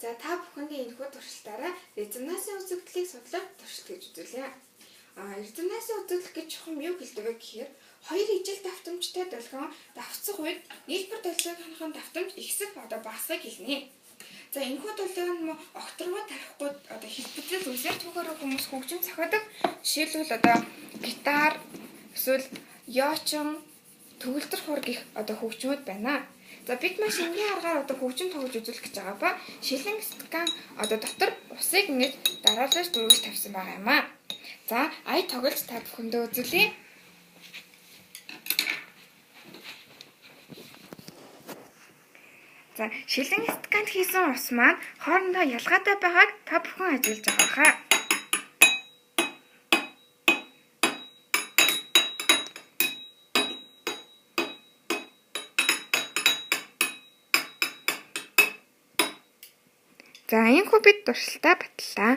За та бүхэндээ энэхүү туршилтаараа резонансын үзэгдлийг судлах туршилт гэж үзүүлье. Резонансын үзэгдэл гэж чухам юу хэлдэг вэ гэхээр хоёр ижил давтамжтай долгион давцах үед нийлбэр долгионхын давтамж ихсэх багасхыг хэлнэ. За энэхүү долгион огторгоо тарихгүй хэлбэлзэл үсээр түүгээр хүмүүс хөгжим зохиодог. Жишээлбэл гитар, эсвэл ёочин, төгөлдөр хур гэх хөгжмүүд байна. За бид маш энгийн аргаар хөгжим тоглож үзүүлэх гэж байгаа ба шилэн стакан дотор усыг ингэж дараалж дөрвөлж тавьсан байгаа юм аа. За ая тоглож та бүхэндээ үзүүлье. За шилэн стаканд хийсэн ус маань хоорондоо ялгаатай байгааг та бүхэн ажиглаж байгаа хаа. За энэ хүү бид туршилтаа батлаа.